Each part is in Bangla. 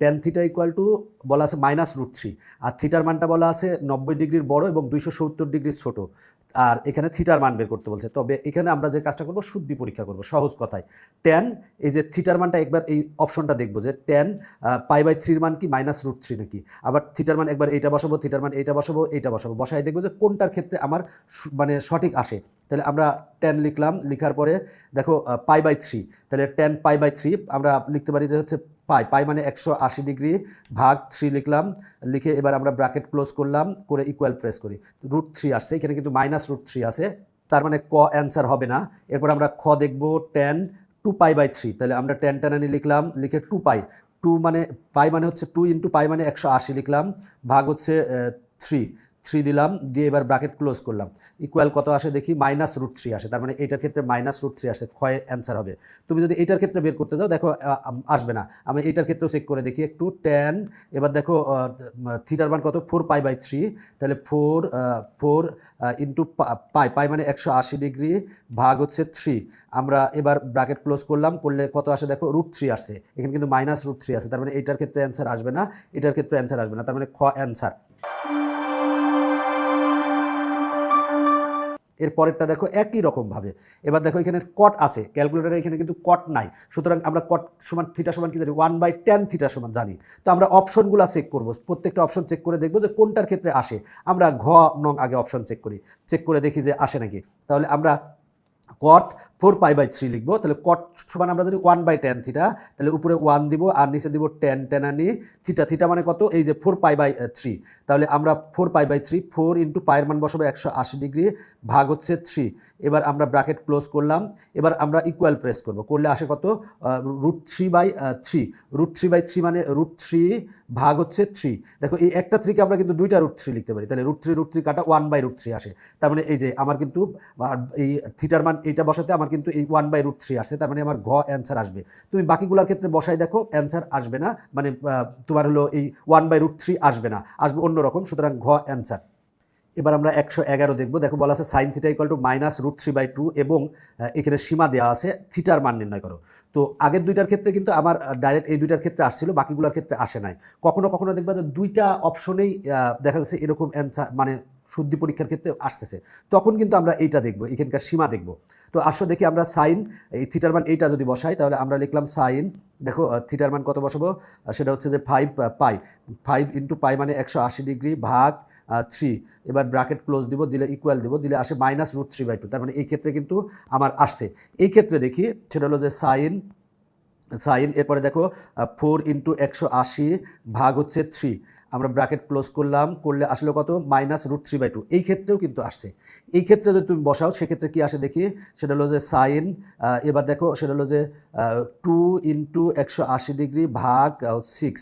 ট্যান থিটা ইকুয়াল টু বলা আছে -√3, আর থিটার মানটা বলা আছে 90 ডিগ্রির বড় এবং 270 ডিগ্রির ছোট, আর এখানে থিটার মান বের করতে বলছে। তবে এখানে আমরা যে কাজটা করব, শুদ্ধি পরীক্ষা করব সহজ কথায়। ট্যান, এই যে থিটার মানটা একবার এই অপশনটা দেখবো যে ট্যান π/3 মান কি -√3 নাকি, আবার থিটার মান একবার এইটা বসাবো, থিটার মান এইটা বসাবো, এইটা বসাবো, বসাই দেখবো যে কোনটার ক্ষেত্রে আমার মানে সঠিক আসে। তাহলে আমরা ট্যান লিখলাম, লিখার পরে দেখো π/3, তাহলে ট্যান π/3 আমরা লিখতে পারি যে হচ্ছে পাই মানে 180 ডিগ্রি ভাগ 3 লিখলাম, লিখে এবার আমরা ব্র্যাকেট ক্লোজ করলাম, করে ইকুয়াল প্রেস করি, √3 আসছে, এখানে কিন্তু -√3 আছে, তার মানে ক অ্যান্সার হবে না। এরপর আমরা খ দেখব, ট্যান 2π/3, তাহলে আমরা ট্যান ট্যানানি লিখলাম, লিখে 2π, 2 মানে পাই মানে হচ্ছে 2 × পাই মানে 180 লিখলাম, ভাগ হচ্ছে 3 দিলাম, দিয়ে এবার ব্র্যাকেট ক্লোজ করলাম, ইকুয়াল কত আসে দেখি, -√3 আসে, তার মানে এইটার ক্ষেত্রে -√3 আসে, ক্ষয় অ্যান্সার হবে। তুমি যদি এইটার ক্ষেত্রে বের করতে যাও দেখো আসবে না। আমি এইটার ক্ষেত্রেও চেক করে দেখি একটু, ট্যান, এবার দেখো থিটার মান কত, 4π/3, তাহলে 4 × পাই মানে 180 ডিগ্রি ভাগ হচ্ছে 3, আমরা এবার ব্র্যাকেট ক্লোজ করলাম, করলে কত আসে দেখো, √3 আসছে, এখানে কিন্তু -√3 আসে, তার মানে এইটার ক্ষেত্রে অ্যান্সার আসবে না, এটার ক্ষেত্রে অ্যান্সার আসবে না, তার মানে খ অ্যান্সার। এর পরেরটা দেখো একই রকমভাবে, এবার দেখো এখানে কট আছে, ক্যালকুলেটারে এখানে কিন্তু কট নাই, সুতরাং আমরা কট সমান থিটা সমান কি জানি, 1/tan থিটা সমান জানি। তো আমরা অপশনগুলো চেক করব, প্রত্যেকটা অপশন চেক করে দেখবো যে কোনটার ক্ষেত্রে আসে। আমরা ঘ নং আগে অপশন চেক করি, চেক করে দেখি যে আসে নাকি। তাহলে আমরা কট 4π/3 লিখবো, তাহলে কট সমান আমরা যদি 1/tan থিটা, তাহলে উপরে 1 দিব আর নিচে দিব ট্যান ট্যানানি থিটা, থিটা মানে কত, এই যে 4π/3, তাহলে আমরা 4π/3, 4 × পায়ের মান বসাবো 180 ডিগ্রি ভাগ হচ্ছে 3, এবার আমরা ব্র্যাকেট ক্লোজ করলাম, এবার আমরা ইকুয়াল প্রেস করব, করলে আসে কত, √3/3, √3/3 মানে √3 ভাগ হচ্ছে 3, দেখো এই একটা 3কে আমরা কিন্তু দুইটা √3 লিখতে পারি, তাহলে √3 কাটা 1/√3 আসে, তার মানে এই যে আমার কিন্তু এই থিটার মান এইটা বসাতে আমার কিন্তু এই 1/√3 আসে, তার মানে আমার ঘ অ্যান্সার আসবে। তুমি বাকিগুলোর ক্ষেত্রে বসাই দেখো, অ্যান্সার আসবে না, মানে তোমার হলো এই 1/√3 আসবে না, আসবে অন্যরকম, সুতরাং ঘ অ্যান্সার। এবার আমরা 111 দেখব, দেখো বলা আছে সাইন থিটা ইকুয়াল টু -√3/2 এবং এখানে সীমা দেওয়া আছে, থিটার মান নির্ণয় করো। তো আগের দুইটার ক্ষেত্রে কিন্তু আমার ডাইরেক্ট এই দুইটার ক্ষেত্রে আসছিল, বাকিগুলোর ক্ষেত্রে আসে নাই। কখনো কখনো দেখবা যে দুইটা অপশনেই দেখা যাচ্ছে এরকম অ্যান্সার, মানে শুদ্ধি পরীক্ষার ক্ষেত্রে আসতেছে, তখন কিন্তু আমরা এইটা দেখব, এখানকার সীমা দেখব। তো আসো দেখি আমরা সাইন, এই থিটার মান এইটা যদি বসাই, তাহলে আমরা লিখলাম সাইন, দেখো থিটার মান কত বসাবো, সেটা হচ্ছে যে 5 × পাই মানে 180 ডিগ্রি ভাগ 3, এবার ব্র্যাকেট ক্লোজ দিব, দিলে ইকুয়াল দিব, দিলে আসে -√3/2, তার মানে এই ক্ষেত্রে কিন্তু আমার আসছে। এই ক্ষেত্রে দেখি সেটা হলো যে সাইন, এরপরে দেখো 4 × 180 ভাগ হচ্ছে 3, আমরা ব্র্যাকেট ক্লোজ করলাম, করলে আসলে কত, -√3/2, এই ক্ষেত্রেও কিন্তু আসছে। এই ক্ষেত্রে যদি তুমি বসাও সেক্ষেত্রে কি আসে দেখি, সেটা হলো যে সাইন, এবার দেখো সেটা হলো যে 2 × 180 ডিগ্রি ভাগ 6,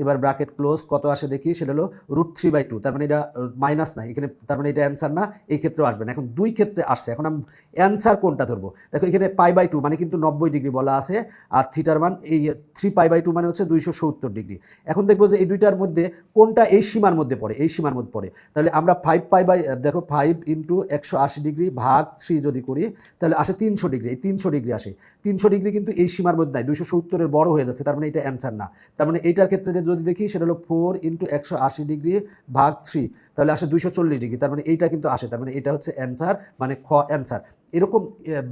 এবার ব্র্যাকেট ক্লোজ, কত আসে দেখি, সেটা হলো √3/2, তার মানে এটা মাইনাস নাই এখানে, তার মানে এটা অ্যান্সার না, এই ক্ষেত্রেও আসবে না। এখন দুই ক্ষেত্রে আসছে, এখন আমি অ্যান্সার কোনটা ধরবো, দেখো এখানে π/2 মানে কিন্তু 90 ডিগ্রি বলা আছে, আর থিটার মান এই 3π/2 মানে হচ্ছে 270 ডিগ্রি। এখন দেখবো যে এই দুইটার মধ্যে কোনটা এই সীমার মধ্যে পড়ে, এই সীমার মধ্যে পড়ে, তাহলে আমরা 5π/, দেখো 5 × 180 ডিগ্রি ভাগ 3 যদি করি, তাহলে আসে 300 ডিগ্রি, এই 300 ডিগ্রি আসে, 300 ডিগ্রি কিন্তু এই সীমার মধ্যে নাই, 270-এর বড় হয়ে যাচ্ছে, তার মানে এটা অ্যান্সার না। তার মানে এইটার ক্ষেত্রে যদি দেখি সেটা হলো 4 × 180 ডিগ্রি ভাগ 3, তাহলে আসে 240 ডিগ্রি, তার মানে এইটা কিন্তু আসে, তার মানে এটা হচ্ছে অ্যান্সার, মানে খ অ্যান্সার। এরকম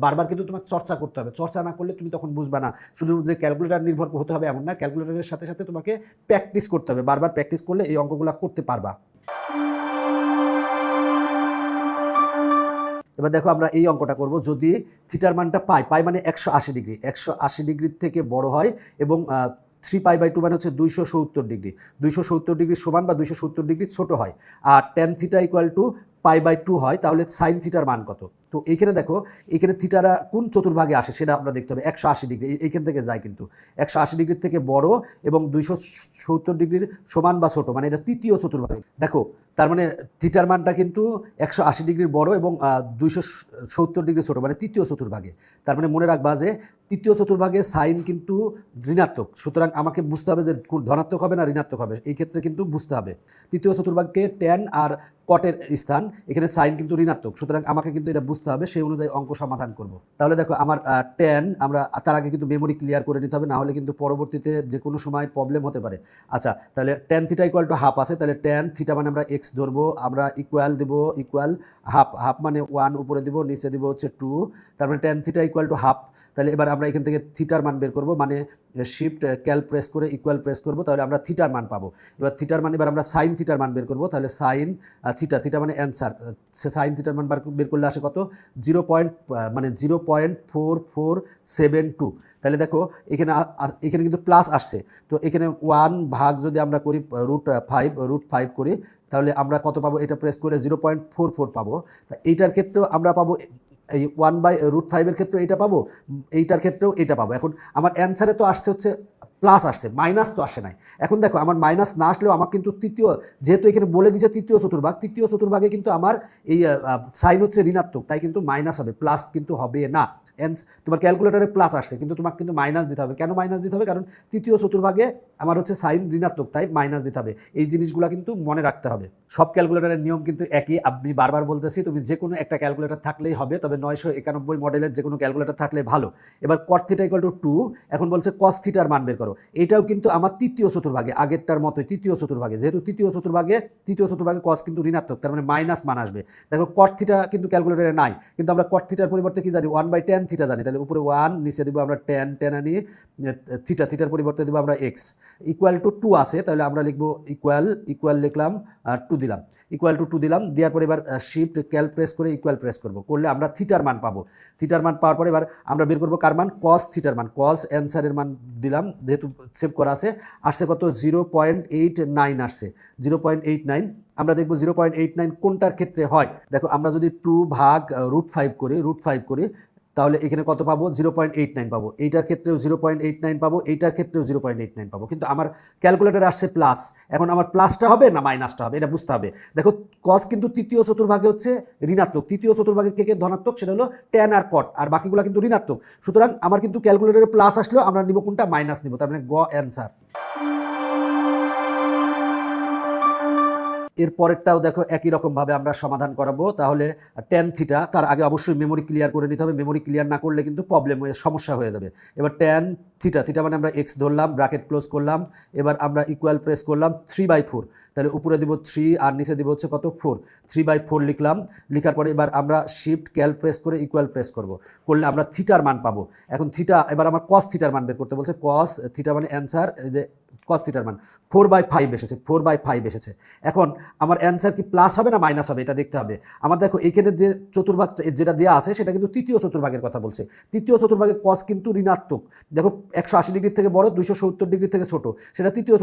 বারবার কিন্তু তোমার চর্চা করতে হবে, চর্চা না করলে তুমি তখন বুঝবা না, শুধু যে ক্যালকুলেটার নির্ভর হতে হবে এমন না, ক্যালকুলেটারের সাথে সাথে তোমাকে প্র্যাকটিস করতে হবে, বারবার প্র্যাকটিস করলে এই অঙ্কগুলো করতে পারবা। এবার দেখো আমরা এই অঙ্কটা করব, যদি থিটার মানটা পাই মানে 180 ডিগ্রি, 180 ডিগ্রির থেকে বড় হয় এবং 3π/2 মানে হচ্ছে 270 ডিগ্রি, 270 ডিগ্রি সমান বা 270 ডিগ্রি ছোট হয়, আর ট্যান থিটা ইকুয়াল টু π/2 হয়, তাহলে সাইন থিটার মান কত। তো এইখানে দেখো, এখানে থিটারা কোন চতুর্ভাগে আসে সেটা আমরা দেখতে হবে, 180 ডিগ্রি এইখান থেকে যায়, কিন্তু 180 ডিগ্রির থেকে বড় এবং 270 ডিগ্রির সমান বা ছোট, মানে এটা তৃতীয় চতুর্ভাগে। দেখো তার মানে থিটার মানটা কিন্তু 180 ডিগ্রির বড় এবং 270 ডিগ্রি ছোট, মানে তৃতীয় চতুর্ভাগে। তার মানে মনে রাখবা যে তৃতীয় চতুর্ভাগে সাইন কিন্তু ঋণাত্মক, সুতরাং আমাকে বুঝতে হবে যে ধনাত্মক হবে না ঋণাত্মক হবে, এই ক্ষেত্রে কিন্তু বুঝতে হবে। তৃতীয় চতুর্ভাগে ট্যান আর কটের স্থান, এখানে সাইন কিন্তু ঋণাত্মক, সুতরাং আমাকে কিন্তু এটা বুঝতে বুঝতে হবে, সেই অনুযায়ী অঙ্ক সমাধান করব। তাহলে দেখো আমার ট্যান, আমরা তার আগে কিন্তু মেমোরি ক্লিয়ার করে নিতে হবে, না হলে কিন্তু পরবর্তীতে যে কোনো সময় প্রবলেম হতে পারে। আচ্ছা, তাহলে tan theta equal to half আছে, তাহলে ট্যান থিটা মানে আমরা এক্স ধরবো, আমরা ইকুয়াল দেবো ইকুয়াল হাফ, হাফ মানে 1 উপরে দিব, নিচে দিব হচ্ছে 2, তার মানে tan theta equal to half. তাহলে এবার আমরা এখান থেকে থিটার মান বের করবো, মানে শিফট ক্যাল প্রেস করে ইকুয়াল প্রেস করবো, তাহলে আমরা থিটার মান পাবো। এবার থিটার মান, এবার আমরা সাইন থিটার মান বের করবো, তাহলে সাইন থিটা, থিটা মানে অ্যান্সার, সাইন থিটার মান বের করলে আসে কত, 0.4472। তাহলে দেখো এখানে এখানে কিন্তু প্লাস আসছে, তো এখানে 1 ভাগ যদি আমরা করি √5 করি, তাহলে আমরা কত পাবো, এটা প্রেস করে 0.44 পাবো। এইটার ক্ষেত্রেও আমরা পাবো, এই 1/√5 ক্ষেত্রেও এইটা পাবো, এইটার ক্ষেত্রেও এটা পাবো। এখন আমার অ্যান্সারে তো আসছে হচ্ছে প্লাস আসছে, মাইনাস তো আসে নাই। এখন দেখো আমার মাইনাস না আসলেও আমার কিন্তু তৃতীয়, যেহেতু এখানে বলে দিচ্ছে তৃতীয় চতুর্ভাগে কিন্তু আমার এই সাইন হচ্ছে ঋণাত্মক, তাই কিন্তু মাইনাস হবে, প্লাস কিন্তু হবে না। তোমার ক্যালকুলেটারে প্লাস আসছে, কিন্তু তোমাকে কিন্তু মাইনাস দিতে হবে। কেন মাইনাস দিতে হবে? কারণ তৃতীয় চতুর্ভাগে আমার হচ্ছে সাইন ঋণাত্মক, তাই মাইনাস দিতে হবে। এই জিনিসগুলো কিন্তু মনে রাখতে হবে। সব ক্যালকুলেটারের নিয়ম কিন্তু একই, আমি বারবার বলতেছি, তুমি যে কোনো একটা ক্যালকুলেটার থাকলেই হবে, তবে 991 মডেলের যে কোনো ক্যালকুলেটার থাকলে ভালো। এবার কট থিটা ইকুয়াল টু 2, এখন বলছে কস থিটার মান বের করো। এটাও কিন্তু আমার তৃতীয় চতুর্ভাগে, আগেরটার মতোই তৃতীয় চতুর্ভাগে, যেহেতু তৃতীয় চতুর্ভাগে কস কিন্তু ঋণাত্মক, তার মানে মাইনাস মান আসবে। দেখো কট থিটা কিন্তু ক্যালকুলেটারে নাই, কিন্তু আমরা কট থিটার পরিবর্তে কি জানি, 1/tan থিটা জানি, তাহলে উপরে 1, নিচে দিব আমরা tan আনি থিটার পরিবর্তে দিব আমরা এক্স, ইকুয়াল টু 2 আছে, তাহলে আমরা লিখবো ইকুয়াল লিখলাম 2 দিলাম, ইকুয়াল টু 2 দিলাম, দেওয়ার পরে এবার শিফট ক্যাল প্রেস করে ইকুয়াল প্রেস করলে আমরা থিটার মান পাবো। থিটার মান পাওয়ার পরে এবার আমরা বের করবো কার মান, কস থিটার মান, কস অ্যান্সারের মান দিলাম, যেহেতু সেভ করা আছে। আসছে কত, 0.89 আসছে, 0.89। আমরা দেখবো 0.89 কোনটার ক্ষেত্রে হয়। দেখো আমরা যদি 2 ভাগ √5 করি, তাহলে এখানে কত পাবো, 0.89 পাবো। এইটার ক্ষেত্রেও 0.89 পাবো, এইটার ক্ষেত্রেও 0.89 পাবো, কিন্তু আমার ক্যালকুলেটার আসছে প্লাস। এখন আমার প্লাসটা হবে না মাইনাসটা হবে, এটা বুঝতে হবে। দেখো কস কিন্তু তৃতীয় চতুর্ভাগে হচ্ছে ঋণাত্মক, তৃতীয় চতুর্ভাগে কে ধনাত্মক, সেটা হলো ট্যান আর কট, আর বাকিগুলো কিন্তু ঋণাত্মক। সুতরাং আমার কিন্তু ক্যালকুলেটারে প্লাস আসলেও আমরা নিব কোনটা, মাইনাস নিব, তার মানে গ অ্যান্সার। এর পরেরটাও দেখো একই রকমভাবে আমরা সমাধান করাবো। তাহলে ট্যান থিটা, তার আগে অবশ্যই মেমোরি ক্লিয়ার করে নিতে হবে, মেমোরি ক্লিয়ার না করলে কিন্তু সমস্যা হয়ে যাবে। এবার ট্যান থিটা মানে আমরা এক্স ধরলাম, ব্র্যাকেট ক্লোজ করলাম, এবার আমরা ইকুয়াল প্রেস করলাম 3/4, তাহলে উপরে দিব 3 আর নিচে দিব হচ্ছে কত, 4, 3/4 লিখলাম। লিখার পরে এবার আমরা শিফট ক্যাল প্রেস করে ইকুয়াল প্রেস করলে আমরা থিটার মান পাবো। এখন থিটা, এবার আমার কস থিটার মান বের করতে বলছে, কস থিটা মানে অ্যান্সার, যে কস থিটার মান 4/5 এসেছে, 4/5 এসেছে। এখন আমার অ্যান্সার কি প্লাস হবে না মাইনাস হবে, এটা দেখতে হবে আমার। দেখো এইখানে যে চতুর্ভাগ যেটা দেওয়া আছে, সেটা কিন্তু তৃতীয় চতুর্ভাগের কথা বলছে। তৃতীয় চতুর্ভাগের কস কিন্তু ঋণাত্মক, দেখো 180 ডিগ্রির থেকে বড়, 270 ডিগ্রি থেকে ছোট, সেটা তৃতীয়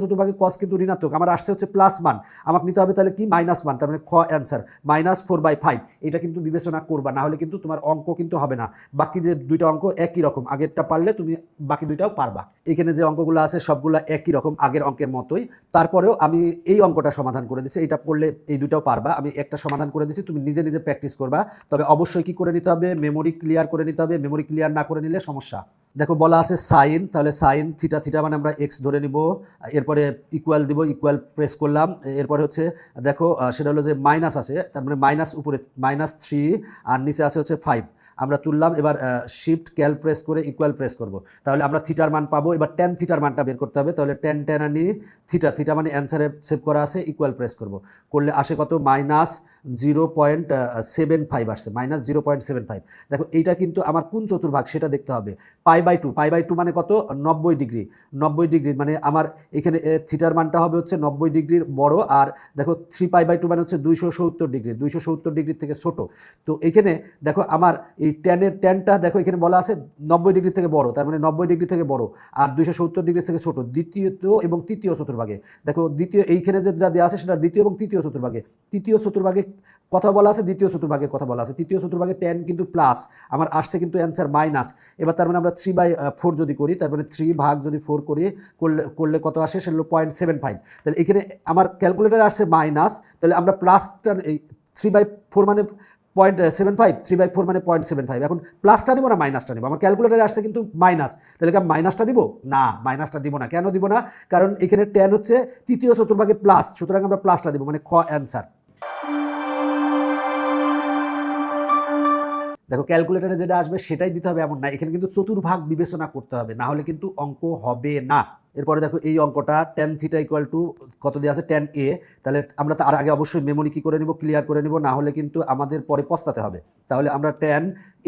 চতুর্ভাগের কস কিন্তু ঋণাত্মক। আমার আসছে হচ্ছে প্লাস মান, আমাকে নিতে হবে তাহলে কি, মাইনাস মান, তার মানে খ অ্যান্সার -4/5। এটা কিন্তু বিবেচনা করবা, না হলে কিন্তু তোমার অঙ্ক কিন্তু হবে না। বাকি যে দুইটা অঙ্ক একই রকম, আগেরটা পারলে তুমি বাকি দুইটাও পারবা। এখানে যে অঙ্কগুলো আছে সবগুলো একই রকম, আগের অঙ্কের মতোই। তারপরেও আমি এই অঙ্কটা সমাধান করে দিচ্ছি, এটা করলে এই দুটাও পারবা। আমি একটা সমাধান করে দিচ্ছি, তুমি নিজে নিজে প্র্যাকটিস করবা। তবে অবশ্যই কি করে নিতে হবে, মেমোরি ক্লিয়ার করে নিতে হবে, মেমোরি ক্লিয়ার না করে নিলে সমস্যা। দেখো বলা আছে সাইন, তাহলে সাইন থিটা মানে আমরা এক্স ধরে নিব, এরপরে ইকুয়াল দিব, ইকুয়াল প্রেস করলাম, এরপরে হচ্ছে দেখো সেটা হলো যে মাইনাস আছে, তার মানে মাইনাস উপরে -3 আর নিচে আছে হচ্ছে 5, আমরা তুললাম। এবার শিফট ক্যাল প্রেস করে ইকুয়াল প্রেস করব, তাহলে আমরা থিটার মান পাবো। এবার ট্যান থিটার মানটা বের করতে হবে, তাহলে ট্যান আনি থিটা মানে অ্যান্সারে সেভ করা আছে, ইকুয়াল প্রেস করলে আসে কত, -0.75 আসছে, -0.75। দেখো এইটা কিন্তু আমার কোন চতুর্ভাগ সেটা দেখতে হবে। π/2 মানে কত, 90 ডিগ্রি, মানে আমার এখানে থিটার মানটা হবে হচ্ছে 90 ডিগ্রির বড়, আর দেখো 3π/2 মানে হচ্ছে 270 ডিগ্রি থেকে ছোট। তো এইখানে দেখো আমার এই ট্যানটা দেখো এখানে বলা আছে 90 ডিগ্রি থেকে বড়, তার মানে 90 ডিগ্রি থেকে বড়, আর 270 ডিগ্রি থেকে ছোট, দ্বিতীয় এবং তৃতীয় চতুর্ভাগে। দেখো দ্বিতীয়, এইখানে যা দেওয়া আছে সেটা দ্বিতীয় এবং তৃতীয় চতুর্ভাগে কথা বলা আছে, দ্বিতীয় চতুর্ভাগের কথা বলা আছে। তৃতীয় চতুর্ভাগে ট্যান কিন্তু প্লাস, আমার আসছে কিন্তু অ্যান্সার মাইনাস। এবার তার মানে আমরা 3/4 যদি করি, তার মানে 3 ভাগ যদি 4 করি, করলে কত আসে, সেটা হলো 0.75। তাহলে এখানে আমার ক্যালকুলেটারে আসছে মাইনাস, তাহলে আমরা প্লাসটা, 3/4 মানে 0.75, 3/4 মানে 0.75। এখন প্লাসটা নিব না মাইনাসটা নিব, আমার ক্যালকুলেটারে আসছে কিন্তু মাইনাস, তাহলে কি আমি মাইনাসটা দিব না, মাইনাসটা দিব না। কেন দিব না, কারণ এখানে ট্যান হচ্ছে তৃতীয় চতুর্ভাগে প্লাস, সুতরাং আমরা প্লাসটা দিব, মানে খ অ্যান্সার। দেখো ক্যালকুলেটারে যেটা আসবে সেটাই দিতে হবে এমন না, এখানে কিন্তু চতুর্ভাগ বিবেচনা করতে হবে, না হলে কিন্তু অঙ্ক হবে না। এরপরে দেখো এই অঙ্কটা tan থিটা ইকুয়াল টু কত দিয়ে আছে tan a, তাহলে আমরা তার আগে অবশ্যই মেমোরি কী করে নিব, ক্লিয়ার করে নিব, না হলে কিন্তু আমাদের পরে পস্তাতে হবে। তাহলে আমরা tan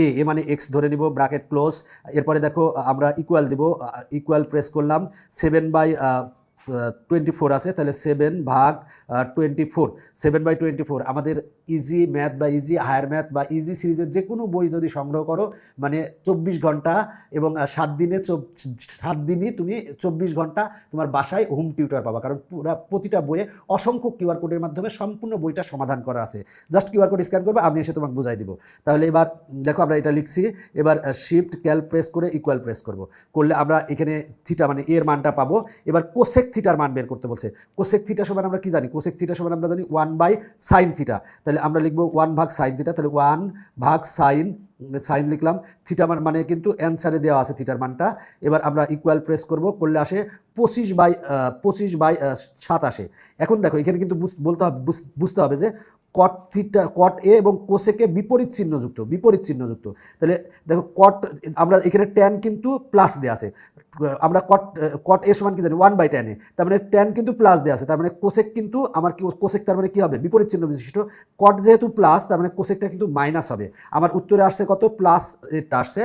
a মানে এক্স ধরে নিব, ব্র্যাকেট ক্লোজ। এরপরে দেখো আমরা ইকুয়াল দিব, ইকুয়াল প্রেস করলাম, 7/24 আছে, তাহলে 7/24, 7/24 আমাদের ইজি ম্যাথ বা ইজি হায়ার ম্যাথ বা ইজি সিরিজের যে কোনো বই যদি সংগ্রহ করো, মানে 24 ঘন্টা এবং 7 দিনে 7 দিনই তুমি 24 ঘন্টা তোমার বাসায় হোম টিউটর পাবা, কারণ প্রতিটা বইয়ে অসংখ্য কিউআর কোডের মাধ্যমে সম্পূর্ণ বইটা সমাধান করা আছে। জাস্ট কিউআর কোড স্ক্যান করবে, আমি এসে তোমাকে বুঝাই দিব। তাহলে এবার দেখো আমরা এটা লিখছি, এবার শিফট ক্যাল প্রেস করে ইকুয়াল প্রেস করব, করলে আমরা এখানে থিটা মানে এর মানটা পাবো। এবার কোসেক থিটার মান বের করতে বলছে। কোসেক থিটা সমান আমরা কি জানি, কোসেক থিটা সমান আমরা জানি 1/sin থিটা, তাহলে আমরা লিখবো 1/sin থিটা, তাহলে 1/sin লিখলাম, থিটা মানে কিন্তু অ্যান্সারে দেওয়া আছে থিটার মানটা। এবার আমরা ইকুয়াল প্রেস করব, করলে আসে 25/7 আসে। এখন দেখো এখানে কিন্তু বুঝতে হবে যে কট থিটা, কট এ এবং কোসেকে বিপরীত চিহ্নযুক্ত। তাহলে দেখো কট, আমরা এখানে ট্যান কিন্তু প্লাস দেওয়া আছে, আমরা কট এ সমান কি জানি 1/tan, তার মানে ট্যান কিন্তু প্লাস দেওয়া আছে, তার মানে কোসেক কিন্তু আমার কি কোসেক, তার মানে কি হবে বিপরীত চিহ্ন বিশিষ্ট। কট যেহেতু প্লাস, তার মানে কোসেকটা কিন্তু মাইনাস হবে। আমার উত্তরে আসছে কত, প্লাস এটা আসছে,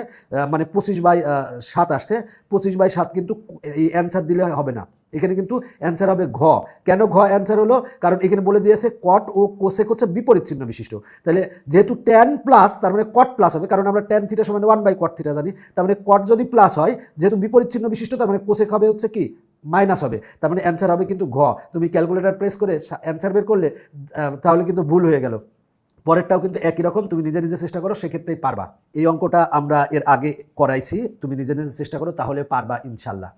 মানে 25/7 আসছে। 25/7 কিন্তু এই অ্যান্সার দিলে হবে না, এখানে কিন্তু অ্যান্সার হবে ঘ। কেন ঘ অ্যান্সার হলো, কারণ এখানে বলে দিয়েছে কট ও কোসেক হচ্ছে বিপরীত চিহ্ন বিশিষ্ট। তাহলে যেহেতু ট্যান প্লাস, তার মানে কট প্লাস হবে, কারণ আমরা ট্যান থিটা সমান 1/cot থিটা জানি, তার মানে কট যদি প্লাস হয়, যেহেতু বিপরীত চিহ্ন বিশিষ্ট, তার মানে কোসেক হবে হচ্ছে কি মাইনাস হবে, তার মানে অ্যান্সার হবে কিন্তু ঘ। তুমি ক্যালকুলেটর প্রেস করে অ্যান্সার বের করলে তাহলে কিন্তু ভুল হয়ে গেল। পরেরটাও কিন্তু একই রকম, তুমি নিজে নিজে চেষ্টা করো, সেক্ষেত্রেই পারবা। এই অঙ্কটা আমরা এর আগে করাইছি, তুমি নিজে নিজে চেষ্টা করো, তাহলে পারবা ইনশাল্লাহ।